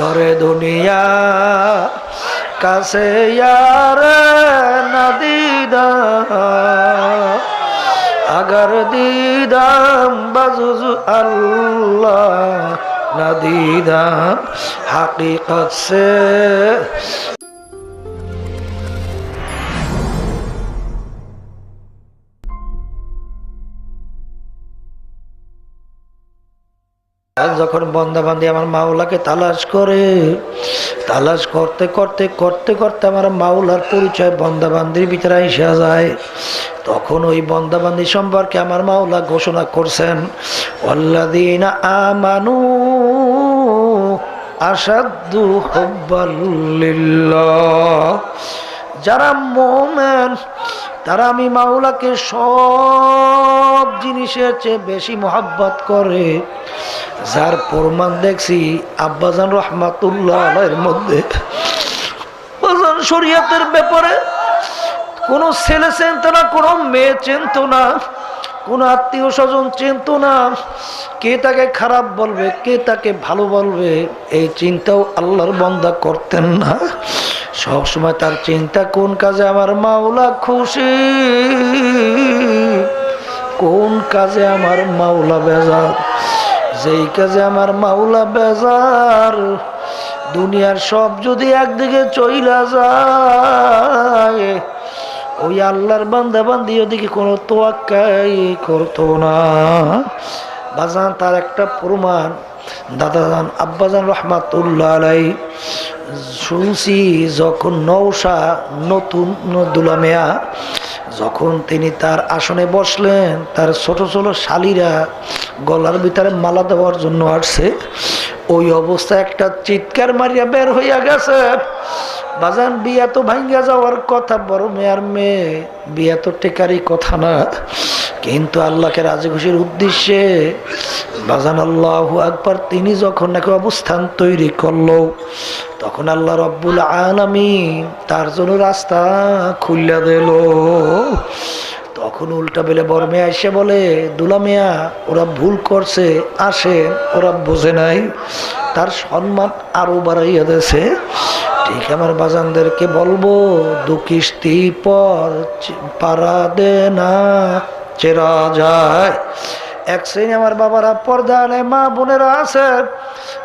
ধরে দুনিয়া কাছে यारे ना दीदा अगर दीदा बजुज अल्लाह ना दीदा हकीकत से। যখন বন্দাবান্দি আমার মাওলাকে তালাশ করে, তালাশ করতে করতে করতে করতে আমার মাওলার পরিচয় বন্দাবান্দির ভিতরে এসে যায়, তখন ওই বন্দাবান্দি সম্পর্কে আমার মাওলা ঘোষণা করছেন, ওয়াল্লাযীনা আমানু আশাদ্দু হুব্বাল লিল্লাহ। যারা মুমিন তারা আমি মাওলাকে সব জিনিসের চেয়ে বেশি মহব্বত করে। যার প্রমাণ দেখছি আব্বাজান রহমাতুল্লাহ আলাইহির মধ্যে শরীয়তের ব্যাপারে কোনো ছেলে চিনত না, কোনো মেয়ে চিনত না, কোনো আত্মীয় স্বজন চিনত না, কে তাকে খারাপ বলবে কে তাকে ভালো বলবে এই চিন্তাও আল্লাহর বান্দা করতেন না। সবসময় তার চিন্তা কোন কাজে আমার মাওলা খুশি, কোন কাজে আমার মাওলা বেজার। যেই কাজে আমার মাওলা বেজার, দুনিয়ার সব যদি একদিকে চইলা যায়, ওই আল্লাহর বান্দা বান্দি ওদিকে কোনো তোয়াক্কাই করতো না। বাজান তার একটা প্রমাণ দাদাজান আব্বাজান রহমাতুল্লাহ আলাইহি শুনছি, যখন নওশা নতুন দুলামিয়া যখন তিনি তার আসনে বসলেন, তার ছোট ছোট শালীরা গলার ভিতরে মালা দেওয়ার জন্য আসছে, ওই অবস্থায় একটা চিৎকার মারিয়া বের হইয়া গেছে। বাজান বিয়া তো ভাঙ্গা যাওয়ার কথা, বড় মেয়ার মেয়ে, বিয়া তো টেকারই কথা না, কিন্তু আল্লাহকে রাজি খুশির উদ্দেশ্যে বাজান আল্লাহু আকবার তিনি যখন নাকি অবস্থান তৈরি করলো, তখন আল্লাহ রব্বুল আলামিন তার জন্য রাস্তা খুলে দিল। তখন উল্টা বেলে বড় মেয়ে এসে বলে, দুলা মিয়া ওরা ভুল করছে, আসে ওরা বোঝে নাই, তার সম্মান আরো বাড়াইয়া দিয়েছে। ঠিক আমার বাজানদেরকে বলবো, দু কিস্তি পর পারা দে না চেরা যায়। এক শ্রেণী আমার বাবারা পর্দা নেয় মা বোনেরা আছে,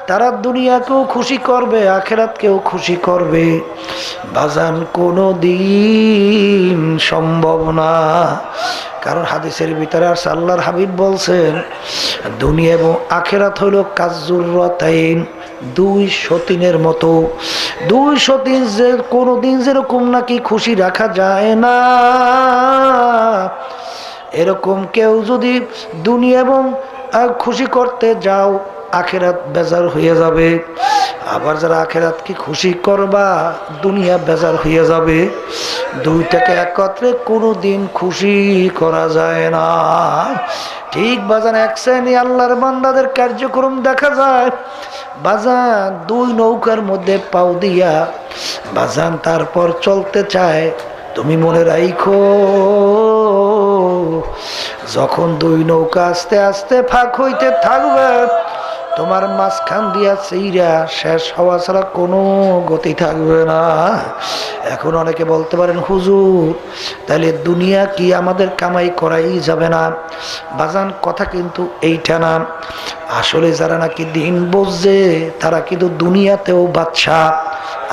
তারা দুনিয়াকেও খুশি করবে আখেরাতকেও খুশি করবে। বাজান কোনো দিন সম্ভব না, কারণ হাদিসের ভিতরে আর আল্লাহর হাবিব বলছেন, দুনিয়া এবং আখেরাত হইল কাজ্জুররাতাইন, দুই সতীনের মতো। দুই সতীন যে কোনোদিন যেরকম নাকি খুশি রাখা যায় না, এরকম কেউ যদি দুনিয়া এবং খুশি করতে যাও আখেরাত বেজার হয়ে যাবে। আবার যারা আখেরাত কি খুশি করবা, দুনিয়া বেজার হয়ে যাবে। দুইটাকে একত্রে কোনোদিন খুশি করা যায় না। ঠিক বাজান এক শ্রেণী আল্লাহর বান্দাদের কার্যক্রম দেখা যায়, বাজান দুই নৌকার মধ্যে পাও দিয়া বাজান তারপর চলতে চায়। তুমি মনে রাখো, যখন দুই নৌকা আস্তে আস্তে ফাঁক হইতে থাকবে, তোমার মাঝখান দিয়া চিরা শেষ হওয়া ছাড়া কোনো গতি থাকবে না। এখন অনেকে বলতে পারেন, হুজুর তাহলে দুনিয়া কি আমাদের কামাই করাই যাবে না? বাজান কথা কিন্তু এইটা না। আসলে যারা নাকি দিন বুঝছে তারা কিন্তু দুনিয়াতেও বাদশা,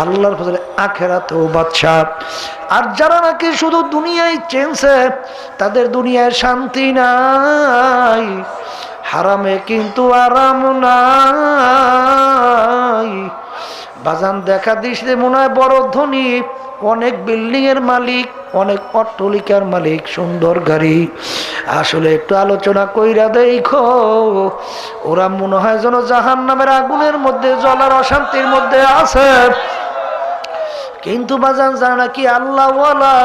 আল্লাহর ফজলে আখেরাতেও বাদশা। আর যারা নাকি শুধু দুনিয়ায় চেনছে, তাদের দুনিয়ায় শান্তি নাই, হারামে কিন্তু আরাম নাই। বাজান দেখা দিছে মনে হয় বড় ধনী, অনেক বিল্ডিং এর মালিক, অনেক অট্টালিকার মালিক, সুন্দর গাড়ি। আসলে একটু আলোচনা কইরা দেখো, ওরা মনে হয় যেন জাহান্নামের আগুনের মধ্যে জ্বলার অশান্তির মধ্যে আছে। কিন্তু বাজান যারা নাকি আল্লাহ ওয়ালা,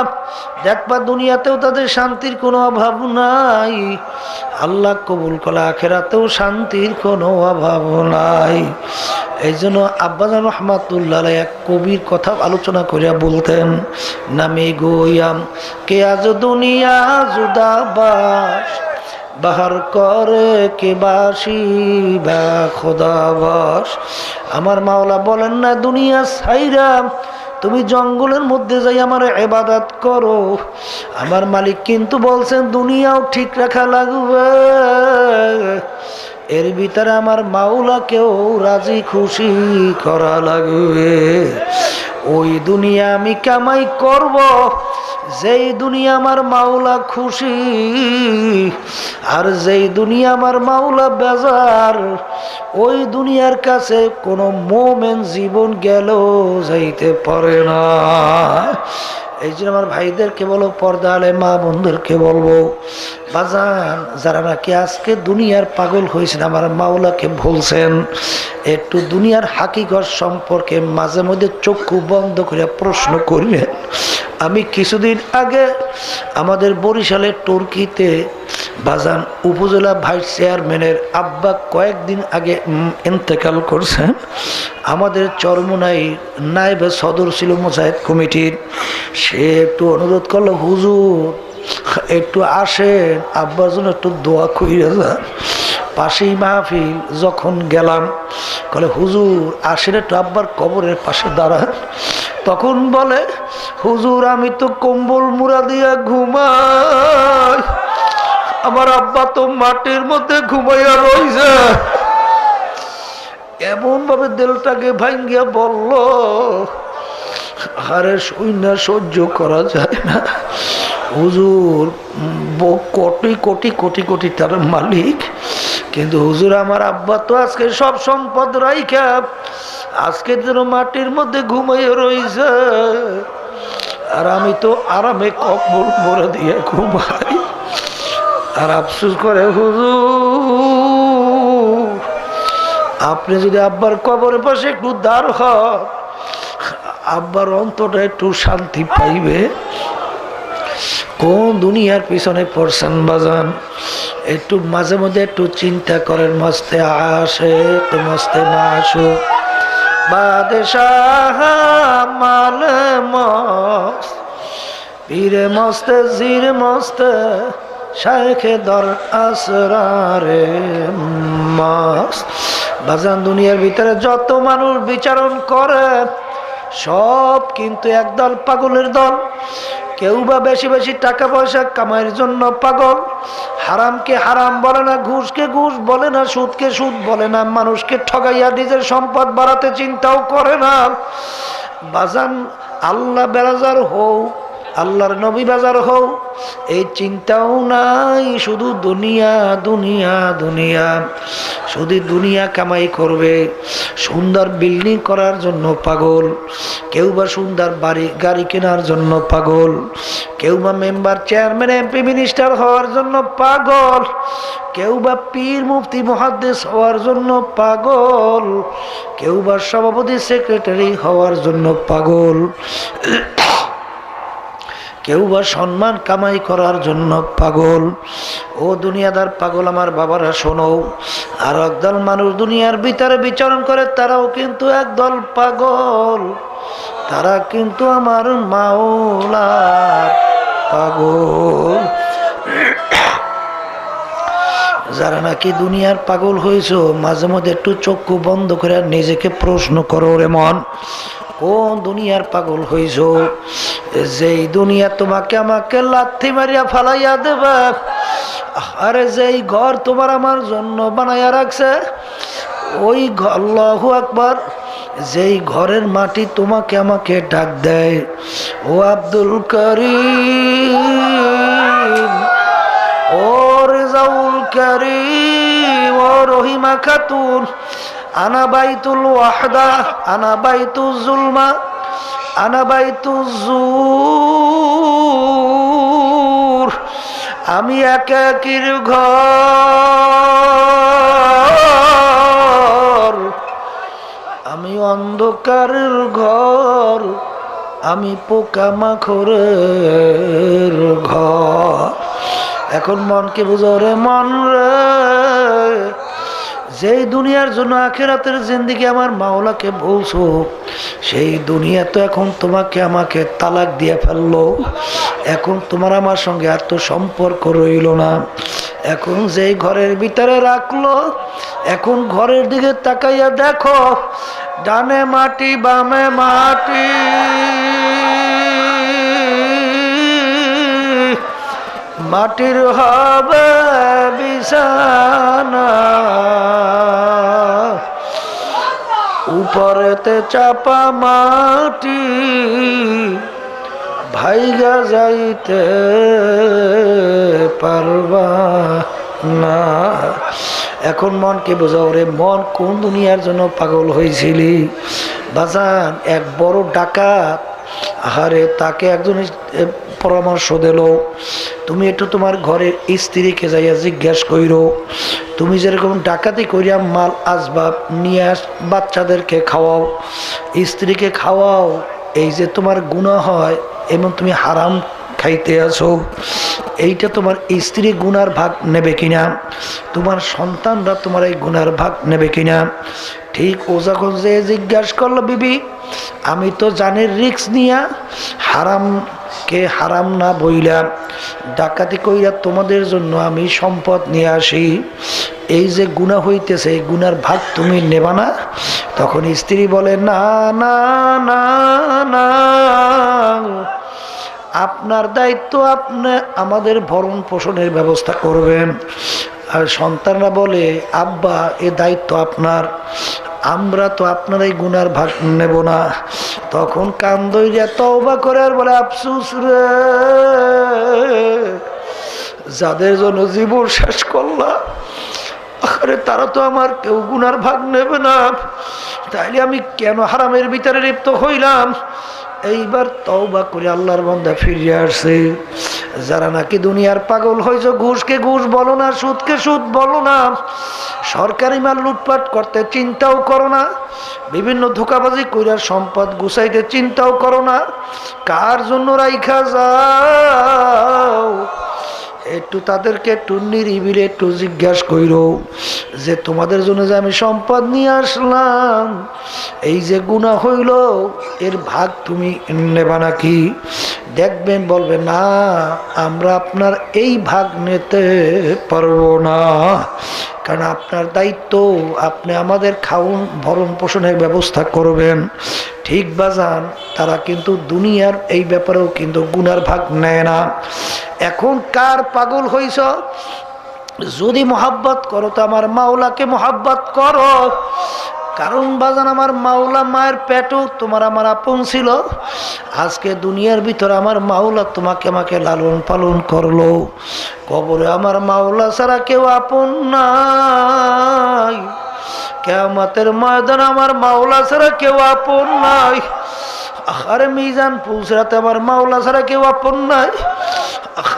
দেখবা দুনিয়াতেও তাদের শান্তির কোনো অভাব নাই, আল্লাহ কবুল করা আখেরাতেও শান্তির কোনো অভাব নাই। এই জন্য আব্বাজান রহমাতুল্লাহ এক কবির কথা আলোচনা করিয়া বলতেন, নামে গোয়াম কে আজ দুনিয়া জুদাবাস বাহার করে কে বাসি বা খোদাবাস। আমার মাওলা বলেন না দুনিয়া ছাইরা তুমি জঙ্গলের মধ্যে যাই আমার ইবাদত করো। আমার মালিক কিন্তু বলছেন দুনিয়াও ঠিক রাখা লাগবে, এর ভিতরে আমার মাওলাকেও রাজি খুশি করা লাগবে। ওই দুনিয়া আমি কামাই করব যেই দুনিয়া আমার মাওলা খুশি, আর যেই দুনিয়া আমার মাওলা বেজার, ওই দুনিয়ার কাছে কোনো মোমেন জীবন গেল যাইতে পারে না। এই জন্য আমার ভাইদেরকে বলো, পর্দা আলে মা বোনদেরকে বলবো, বাজান যারা নাকি আজকে দুনিয়ার পাগল হয়েছেন আমার মাওলাকে ভুলছেন, একটু দুনিয়ার হাকিকত সম্পর্কে মাঝে মধ্যে চক্ষু বন্ধ করে প্রশ্ন করবেন। আমি কিছুদিন আগে আমাদের বরিশালের টর্কিতে বাজান উপজেলা ভাইস চেয়ারম্যানের আব্বা কয়েকদিন আগে ইন্তেকাল করছেন। আমাদের চরমোনাই নায়েবে সদর ছিল মুজাহিদ কমিটির, সে একটু অনুরোধ করলো, হুজুর একটু আসেন, আব্বার জন্য একটু দোয়া কইরা যান। পাশেই মাহফিল, যখন গেলাম বলে হুজুর আসেন একটু আব্বার কবরের পাশে দাঁড়ান। তখন বলে হুজুর আমি তো কম্বল মুড়া দিয়া ঘুমাই, আমার আব্বা তো মাটির মধ্যে ঘুমাইয়া রইছে। এমন ভাবে দিলটাকে ভাঙ্গিয়া বলল, আরে সৈন্য সহ্য করা যায় না হুজুর, কোটি কোটি কোটি কোটি তার মালিক, কিন্তু হুজুর আমার আব্বা তো আজকে সব সম্পদ রাইখা আজকে যেন মাটির মধ্যে ঘুমাইয়া রইছে, আর আমি তো আরামে কম্বল মোড়া দিয়ে ঘুমাই। আর আফসোস করে হুজুর আপনি যদি আব্বার কবরের পাশে একটু দাঁড় হন, আব্বার অন্তরটা একটু শান্তি পাইবে। কোন দুনিয়ার পিছনে পড়ছেন বাজান, একটু মাঝে মধ্যে একটু চিন্তা করেন। মস্তে আসে মস্তে মাসুক বাদশাহ মালে মস্ত পীরে মস্তে জির মস্তে শাইখে দর আসরারে মস্ত। বাজান দুনিয়ার ভিতরে যত মানুষ বিচারণ করে সব কিন্তু একদল পাগলের দল। কেউ বা বেশি বেশি টাকা পয়সা কামাইয়ের জন্য পাগল, হারামকে হারাম বলে না, ঘুষকে ঘুষ বলে না, সুদকে সুদ বলে না, মানুষকে ঠগাইয়া নিজের সম্পদ বাড়াতে চিন্তাও করে না। বাজান আল্লাহ বেরাজার হও, আল্লাহর নবী বাজার হও, এই চিন্তাও নাই, শুধু দুনিয়া দুনিয়া দুনিয়া, শুধু দুনিয়া কামাই করবে। সুন্দর বিল্ডিং করার জন্য পাগল, কেউ বা সুন্দর বাড়ি গাড়ি কেনার জন্য পাগল, কেউ বা মেম্বার চেয়ারম্যান এমপি মিনিস্টার হওয়ার জন্য পাগল, কেউ বা পীর মুফতি মুহাদ্দিস হওয়ার জন্য পাগল, কেউ বা সভাপতি সেক্রেটারি হওয়ার জন্য পাগল, কেউ বা সম্মান কামাই করার জন্য পাগল। ও দুনিয়াদার পাগল আমার বাবারা শোনো, আর একদল মানুষ দুনিয়ার ভিতরে বিচরণ করে, তারাও কিন্তু একদল পাগল, তারা কিন্তু আমার মাওলার পাগল। যারা নাকি দুনিয়ার পাগল হয়েছো, মাঝে মধ্যে একটু চক্ষু বন্ধ করে নিজেকে প্রশ্ন করো, রে মন কোন দুনিয়ার পাগল হইছ? যেই দুনিয়া তোমাকে আমাকে লাথি মারিয়া ফালাইয়া দেবে, আরে যেই ঘর তোমার আমার জন্য বানাইয়া রাখছে, ওই আল্লাহু আকবার, যেই ঘরের মাটি তোমাকে আমাকে ডাক দেয়, ও আব্দুল করিম, ও রেজাউল করিম, ও রহিমা খাতুন, আনা বাইতুল ওয়াহদা, আনা বাইতুল জুলমা, আনা বাইতুল জুর, আমি একাকির ঘর, আমি অন্ধকারের ঘর, আমি পোকামাকড়ের ঘর। এখন মনকে বুঝো রে মন রে, যেই দুনিয়ার জন্য আখিরাতের জিন্দেগি আমার মাওলাকে বলছো, সেই দুনিয়া তো এখন তোমাকে আমাকে তালাক দিয়ে ফেললো। এখন তোমার আমার সঙ্গে আর তো সম্পর্ক রইল না। এখন যেই ঘরের ভিতরে রাখলো, এখন ঘরের দিকে তাকাইয়া দেখো, ডানে মাটি বামে মাটি, মাটির হবে বিছানা, উপরেতে চাপা মাটি, ভাইগা যাইতে পারবা না। এখন মনকে বোঝাও রে মন, কোন দুনিয়ার জন্য পাগল হয়েছিলি বাজান? এক বড় ডাকাত, আহারে তাকে একজন পরামর্শ দিল, তুমি একটু তোমার ঘরের স্ত্রীকে যাইয়া জিজ্ঞাসা কইরো, তুমি যেরকম ডাকাতি করিয়া মাল আসবাব নিয়ে বাচ্চাদেরকে খাওয়াও, স্ত্রীকে খাওয়াও, এই যে তোমার গুনাহ হয় এবং তুমি হারাম খাইতে আছো, এইটা তোমার স্ত্রী গুনার ভাগ নেবে কিনা, তোমার সন্তানরা তোমার এই গুনার ভাগ নেবে কিনা? ঠিক ও যখন যে জিজ্ঞাসা করলো, বিবি আমি তো জানি রিস্ক নিয়া হারামকে হারাম না বইলা ডাকাতি কইরা তোমাদের জন্য আমি সম্পদ নিয়ে আসি, এই যে গুনাহ হইতেছে এই গুনার ভাগ তুমি নেবা না? তখন স্ত্রী বলে, না না না না, আপনার দায়িত্ব, আপনি আমাদের ভরণ পোষণের ব্যবস্থা করবেন। আর সন্তানরা বলে, আব্বা এ দায়িত্ব আপনার, আমরা তো আপনার এই গুনার ভাগ নেব না। তখন কান দইরা তওবা করে আর বলে, আফসুস রে, যাদের জন্য জীবন শেষ করলাম, আরে তারা তো আমার কেউ গুনার ভাগ নেবে না, তাইলে আমি কেন হারামের ভিতরে লিপ্ত হইলাম? এইবার তওবা করে আল্লাহর বান্দা ফিরে আসছে। যারা নাকি দুনিয়ার পাগল হয়েছে, ঘুষকে ঘুষ বলো না, সুদকে সুদ বলো না, সরকারি মাল লুটপাট করতে চিন্তাও করো না, বিভিন্ন ধোঁকাবাজি কইরা সম্পদ গুছাইতে চিন্তাও করো না, কার জন্য রাইখা যাও? একটু তাদেরকে একটু নিরিবিলি একটু জিজ্ঞাসা কইরো যে তোমাদের জন্য যে আমি সম্পদ নিয়ে আসলাম, এই যে গুনাহ হইল এর ভাগ তুমি নেবা নাকি? দেখবেন বলবে, না আমরা আপনার এই ভাগ নিতে পারবো না, কারণ আপনার দায়িত্ব, আপনি আমাদের খাওন ভরণ পোষণের ব্যবস্থা করবেন। ঠিক বাজান, তারা কিন্তু দুনিয়ার এই ব্যাপারেও কিন্তু গুনার ভাগ নেয় না। এখন কার পাগল হইছ? যদি মোহাব্বত করো তো আমার মাওলাকে মোহাব্বত করো, কারণ বাজান আমার মাওলা মায়ের পেটও তোমার আমার আপন ছিল, আজকে দুনিয়ার ভিতরে আমার মাওলা তোমাকে আমাকে লালন পালন করলো, কবরে আমার মাওলা ছাড়া কেউ আপন নাই, কিয়ামতের ময়দানে আমার মাওলা ছাড়া কেউ আপন নাই, আরে মিজান পুলসরাতে আমার মাওলা ছাড়া কেউ আপন নাই।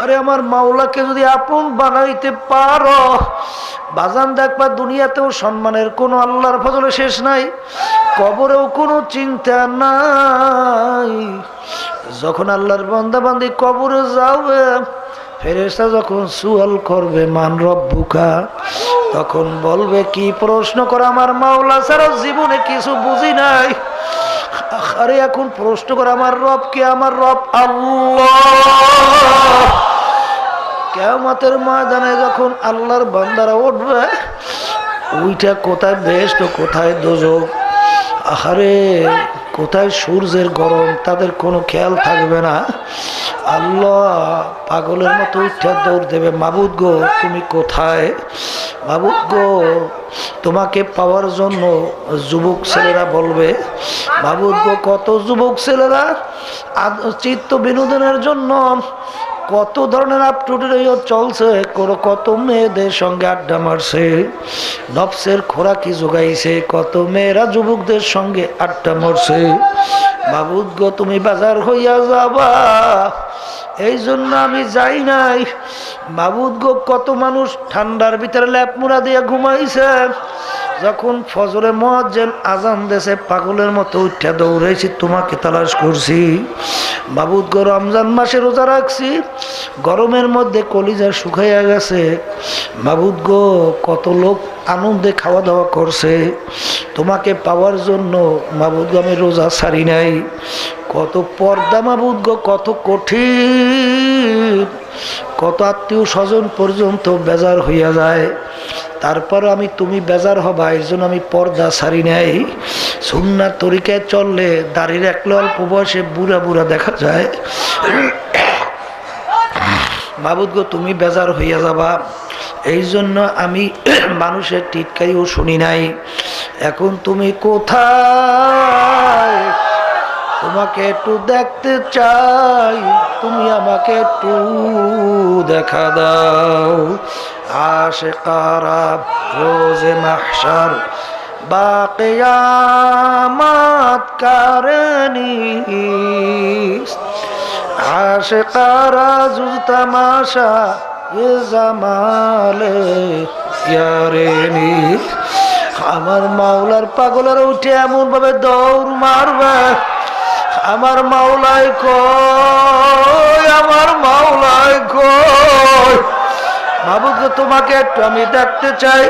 আরে আমার মাওলাকে যদি আপন বানাইতে পারো বাজান, দেখবা দুনিয়াতেও সম্মানের কোনো আল্লাহর ফজলে শেষ নাই, কবরেও কোনো চিন্তা নাই। যখন আল্লাহর বান্দা বান্দি কবরে যাবে, ফেরেশতা যখন সুয়াল করবে মান রব্বুকা, তখন বলবে কি প্রশ্ন করে, আমার মাওলা ছাড়া জীবনে কিছু বুঝি নাই। আরে এখন প্রশ্ন করে আমার রব কে? আমার রব আল্লাহ। কিয়ামতের ময়দানে যখন আল্লাহর বান্দারা উঠবে, ওইটা কোথায় বেহেশত কোথায় দোজখ, আহারে কোথায় সূর্যের গরম, তাদের কোনো খেয়াল থাকবে না। আল্লাহ পাগলের মতো উঠে দৌড় দেবে, মাবুদ গো তুমি কোথায়? মাবুদ গো তোমাকে পাওয়ার জন্য যুবক ছেলেরা বলবে, মাবুদ গো কত যুবক ছেলেরা চিত্ত বিনোদনের জন্য কত ধরনের আপটুডেট চলছে, কত মেয়েদের সঙ্গে আড্ডা মারছে, নফসের খোরাকি জোগাইছে, কত মেয়েরা যুবকদের সঙ্গে আড্ডা মারছে। মাবুদ গো তুমি বাজার হইয়া যাবা, এই জন্য আমি যাই নাই। মাবুদ গো কত মানুষ ঠান্ডার ভিতরে ল্যাপ মুড়া দিয়ে ঘুমাইছে, যখন ফজরে মুয়াজ্জিন আজান দেশে পাগলের মতো উঠে দৌড়াইছি, তোমাকে তালাশ করছি। মাবুদ গো, রমজান মাসে রোজা রাখছি, গরমের মধ্যে কলিজা শুকাইয়া গেছে। মাবুদ গো, কত লোক আনন্দে খাওয়া দাওয়া করছে, তোমাকে পাওয়ার জন্য মাবুদ গো আমি রোজা ছাড়ি নাই। কত পর্দা মাবুদ গো, কত কঠিন, কত আত্মীয় স্বজন পর্যন্ত বেজার হইয়া যায়। তারপর আমি তুমি বেজার হবা এর জন্য আমি পর্দা ছাড়ি নাই। সুন্নাত তরিকায় চললে দাড়ি রাখলে অল্প বয়সে বুড়া বুড়া দেখা যায়। মাবুদ গো, তুমি বেজার হইয়া যাবা, এই জন্য আমি মানুষের টিটকারিও শুনি নাই। এখন তুমি কোথায়? তোমাকে একটু দেখতে চাই, তুমি আমাকে একটু দেখা দাও। আশিকারা রোজে মাহশর বা কিয়ামত কারনি, আশিকারা জুজ তামাশা এ জামালে ইয়ারেনি। আমার মাওলার পাগলের উঠে এমন ভাবে দৌড় মারবে, আমার মাওলাই কই, আমার মাওলাই কই। মাবুদ গো, তোমাকে একটু আমি দেখতে চাই।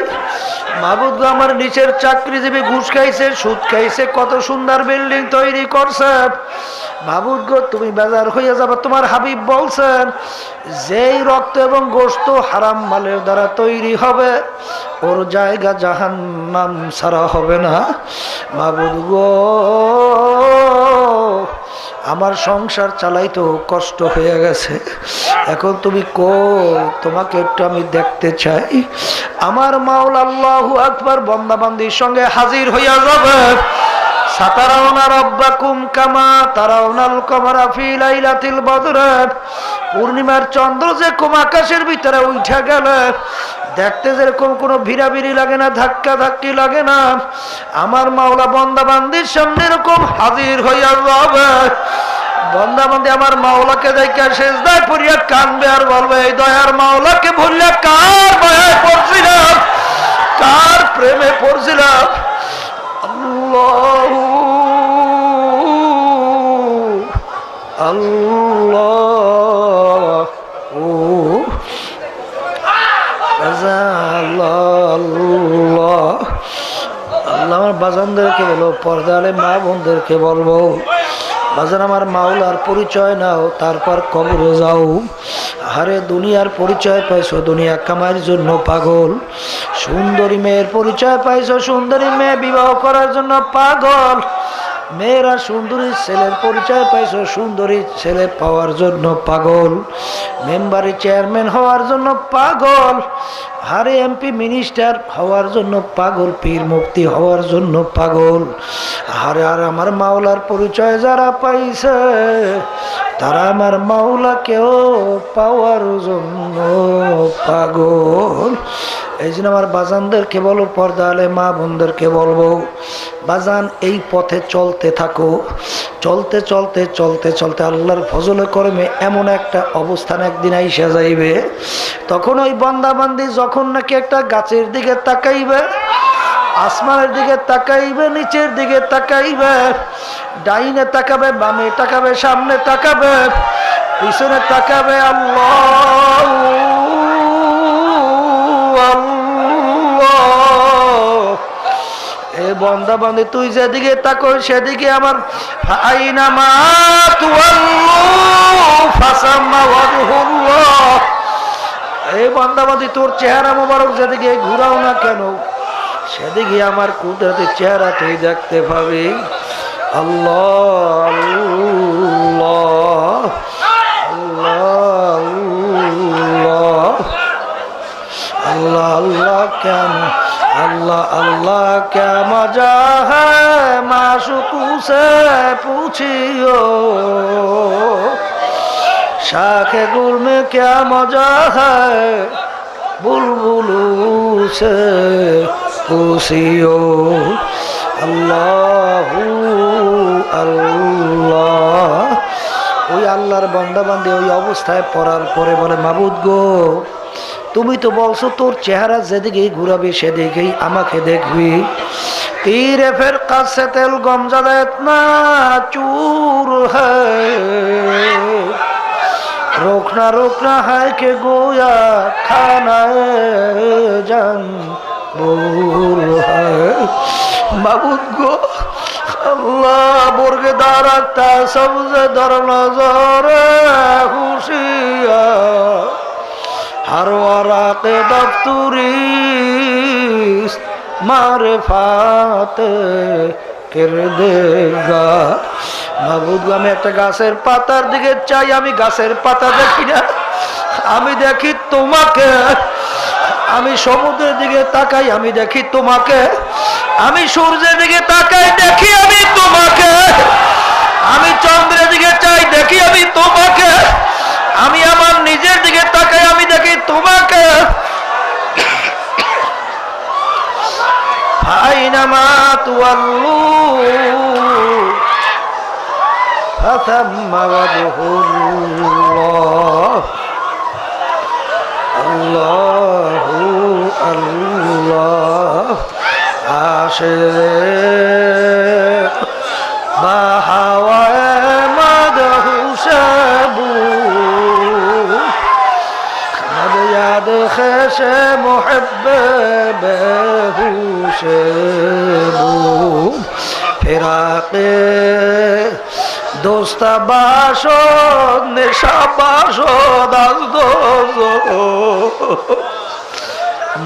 মাবুদ গো, আমার নিচের চাকরিজীবী ঘুষ খাইছে, সুদ খাইছে, কত সুন্দর বিল্ডিং তৈরি করছে। মাবুদ গো, তুমি বেজার হইয়া যাবে। তোমার হাবিব বলছেন, যেই রক্ত এবং গোশত হারাম মালের দ্বারা তৈরি হবে, ওর জায়গা জাহান্নাম ছাড়া হবে না। মাবুদ গো, আমার সংসার চালাইতেও কষ্ট হয়ে গেছে, এখন তুমি তোমাকে একটু আমি দেখতে চাই। আমার মাওলা আল্লাহু আকবার বান্দাবান্দির সঙ্গে হাজির হইয়া যাবে। সাতারাউনা রাব্বাকুম কামা তারাউনাল কমারা ফি লাইলাতিল বদর। পূর্ণিমার চন্দ্র যে কোন আকাশের ভিতরে উঠে গেলে দেখতে যেরকম কোনো ভিড়াভিড়ি লাগে না, ধাক্কা ধাক্কি লাগে না, আমার মাওলা বান্দাবান্দির সামনে এরকম হাজির হইয়া যাবে। বান্দাবান্দি আমার মাওলাকে দেখে সেজদায় পড়িয়া কাঁদবে আর বলবে, এই দয়ার মাওলাকে ভুললে কার মায়ায় পড়ছিলাম, কার প্রেমে পড়ছিলাম। আল্লাহু আল্লাহু আল্লাহ। আমার বাজানদেরকে বলো, পর্দালে মা বোনদেরকে বলবো, বাজান আমার মাওলার পরিচয় নাও, তারপর কবরে যাও। আরে দুনিয়ার পরিচয় পাইছো, দুনিয়া কামাইয়ের জন্য পাগল। সুন্দরী মেয়ের পরিচয় পাইছো, সুন্দরী মেয়ে বিবাহ করার জন্য পাগল। মেয়েরা সুন্দরী ছেলের পরিচয় পাইছো, সুন্দরী ছেলে পাওয়ার জন্য পাগল। মেম্বারে চেয়ারম্যান হওয়ার জন্য পাগল, আরে এমপি মিনিস্টার হওয়ার জন্য পাগল, পীর মুফতি হওয়ার জন্য পাগল। আরে আর আমার মাওলার পরিচয় যারা পাইছে, তারা আমার মাওলাকেও পাওয়ার জন্য পাগল। এই জন্য আমার বাজানদেরকে বলো, পর্দা আলে মা বোনদেরকে বলবো, বাজান এই পথে চলতে থাকো। চলতে চলতে চলতে চলতে আল্লাহর ফজলে কর্মে এমন একটা অবস্থান একদিন আইসা যাইবে, তখন ওই বান্দাবান্দি যখন নাকি একটা গাছের দিকে তাকাইবে, আসমানের দিকে তাকাইবে, নিচের দিকে তাকাইবে, ডাইনে তাকাবে, বামে তাকাবে, সামনে তাকাবে, পিছনে তাকাবে, আল্লাহ এ বান্দা বান্দি তুই যেদিকে তাকো সেদিকে আমার আইনামা তুওয়াল্লু ফাসাম্মা ওয়াজহুল্লাহ। এই বান্দা বান্দি তোর চেহারা মোবারক যেদিকে ঘুরাও না কেন, সেদিকে আমার কুদরতের চেহারা তুই দেখতে পাবি। আল্লাহ আল্লাহ আল্লাহ আল্লাহ কেন अल्लाह अल्लाह क्या मजा है माशूक़ों से पूछियो, शाखे गुल में क्या मजा है बुलबुलों से पूछियो। अल्लाहु अल्लाह। ওই আল্লাহর বান্দা বান্দি ওই অবস্থায় পড়ার পরে বলে, মাবুদ গো তুমি তো বলছো তোর চেহারা যেদিকেই ঘুরাবি সেদিকেই আমাকে দেখবি। तीरे फिरका से तेल गम ज़्यादा इतना चूर है, रोकना रोकना है कि गोया खाना जंबूर है। माबूद को अल्लाह बुर्गदार रखता सबसे दर नजर खुशिया हर वराक़े दफ्तरी मारिफात किरदेगा। মাহবুব আমি একটা গাছের পাতার দিকে চাই, আমি গাছের পাতা দেখি না, আমি দেখি তোমাকে। আমি সমুদ্রের দিকে তাকাই, আমি দেখি তোমাকে। আমি সূর্যের দিকে তাকাই, দেখি আমি তোমাকে। আমি চন্দ্রের দিকে চাই, দেখি আমি তোমাকে। আমি আমার নিজের দিকে তাকাই, আমি দেখি তোমাকে। আইনামা তুয়াল্লু ফাসাম্মা ওয়াজহুল্লাহ। আল্লাহু আল্লাহ আশিক বাহাওয়া মাদহু শাবু মদ ইয়াদ খেশে মুহিব্বে বেহু শাবু ফিরাকে দোস্তা বাসদ নেশা বাসদ আজ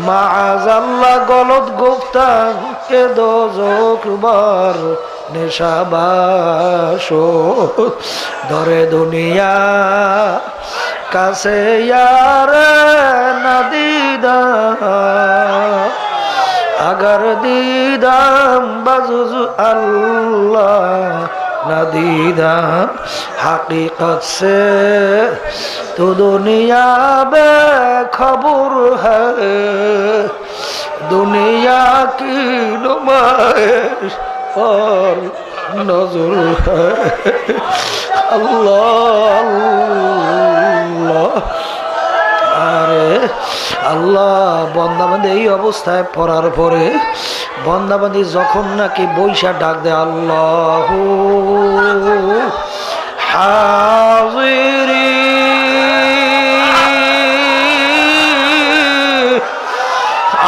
মাআযাল্লাহ গলত গুফতান কে দোজখ বার নেশা বাসদ ধরে দুনিয়া কাছে यार না দিদা अगर दीदाम बजुज अल्लाह न दीदा हकीकत से तो दुनिया बेखबर है दुनिया की नुमाइश पर नजर है अल्लाह अल्लाह আরে আল্লাহ বন্দাবান্দি এই অবস্থায় পড়ার পরে বন্দাবান্দি যখন নাকি বৈশা ডাক দেয় আল্লাহু হাজিরি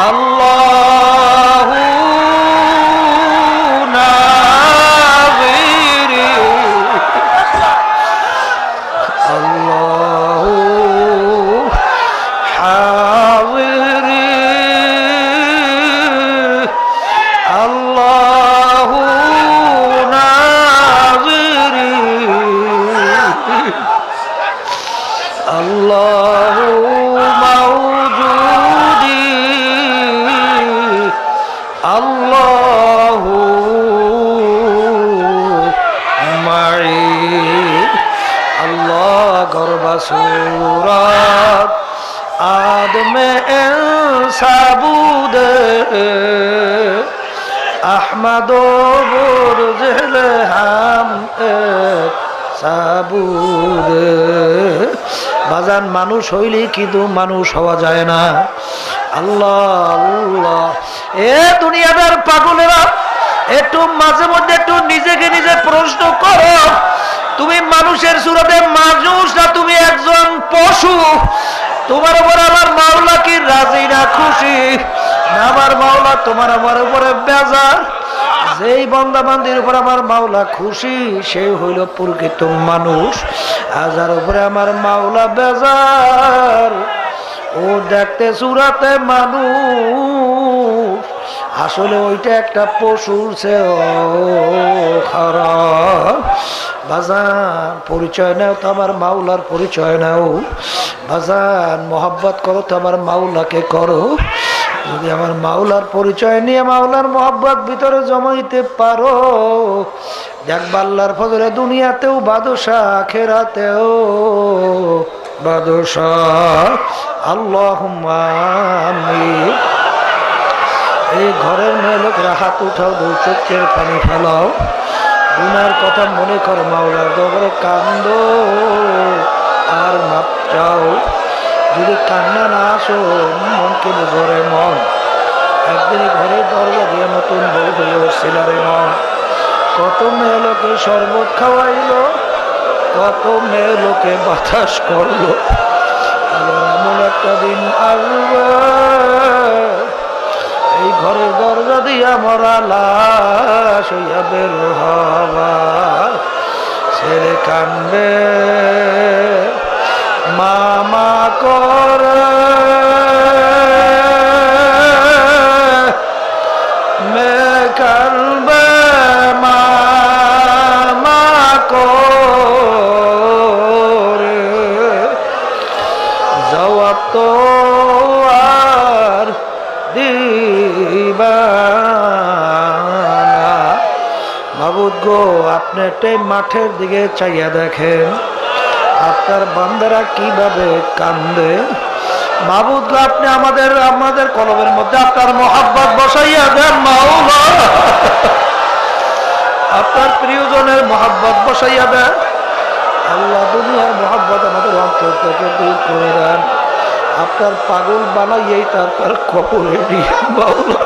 আল্লাহু নাযিরি আল্লাহু सूरत आदमे साबुद अहमदो बुरजल हम साबुद বাজান মানুষ হইলে কিন্তু মানুষ হওয়া যায় না। আল্লাহ আল্লাহ এ দুনিয়াদার পাগলেরা একটু মাঝে মধ্যে একটু নিজেকে নিজে প্রশ্ন করো, তুমি মানুষের সুরতে মানুষ না তুমি একজন পশু? তোমার উপর আমার মাওলা কি রাজি না খুশি? না আমার মাওলা তোমার আমার উপরে বেজার? যেই বান্দা বান্দির উপর আমার মাওলা খুশি সেই হইল প্রকৃত মানুষ। আজার উপরে আমার মাওলা বেজার, ও দেখতে সুরাতে মানুষ আসলে ওইটা একটা পশুর চেয়েও খারাপ। বাজান পরিচয় নাও তো আমার মাওলার পরিচয় নাও। বাজান মোহাব্বত করো তো আমার মাওলাকে করো। যদি আমার মাওলার পরিচয় নিয়ে মাওলার মোহাব্বত ভিতরে জমাইতে পারো, দেখবা আল্লাহর ফজলে দুনিয়াতেও বাদশাহ আখিরাতেও বাদশাহ। আল্লাহুম্মা আমিন। এই ঘরের মেয়ে লোকরা হাত উঠাও, দু চোখের পানি ফেলাও, গুনার কথা মনে করো, মাওলার দরবারে কান্দো আর মাপ চাও। যদি কান্না না আসো মনকে বুঝরে মন। একদিন ঘরের দরজা দিয়ে নতুন বউ হয়ে উঠছিল রে মন। কত মেয়ে লোকে শরবত খাওয়াইলো, কত মেয়ে লোকে বাতাস করলো। আবার এমন একটা দিন আসবে এই ঘরের দরজা দিয়া মরা লাশ হইয়া বের হবা। ছেলে কান্দে মামা করে, মেয়ে কান্দে মামা করে। জবাব তো আর দিবা না। মাবুদ গো, আপনি একটা মাঠের দিকে চাইয়া দেখেন আপনার বান্দারা কিভাবে কান্দে। মাবুদ গো, আপনি আমাদের কলবের মধ্যে আপনার মহাব্বত বসাইয়া দেন মাওলা। আপনার প্রিয়জনের মহাব্বত বসাইয়া দেন আল্লাহ। দুনিয়ার মহাব্বত আমাদের অন্তর থেকে দূর করে দেন। আপনার পাগল বানাইয়েই তারপর কবরে দিয়ে মাওলা।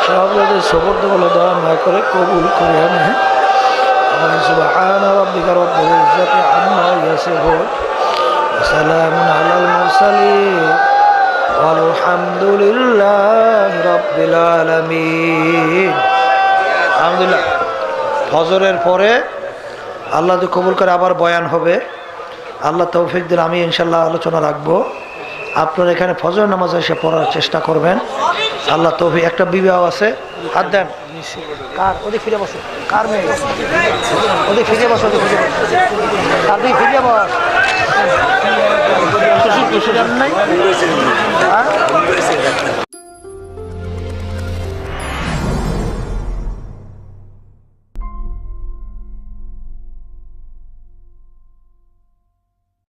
সব যাদের সবর্দ বলে দেওয়া না করে কবুল করে আনে। سبحان ربك رب العزة عما يصفون وسلام على المرسلين والحمد لله رب العالمين। আলহামদুলিল্লাহ। ফজরের পরে আল্লাহ যদি কবুল করে আবার বয়ান হবে। আল্লাহ তৌফিক দিন, আমি ইনশাল্লাহ আলোচনা রাখবো। আপনারা এখানে ফজর নামাজ এসে পড়ার চেষ্টা করবেন। আল্লাহ তৌফিক। একটা বিবাহ আছে, হাত দেন। কার ওদিক ফিরে বসো, কার মেয়ে ওদিক ফিরে বসো, ওদিক ফিরে বসো, কার দিকে ফিরে বস। নাই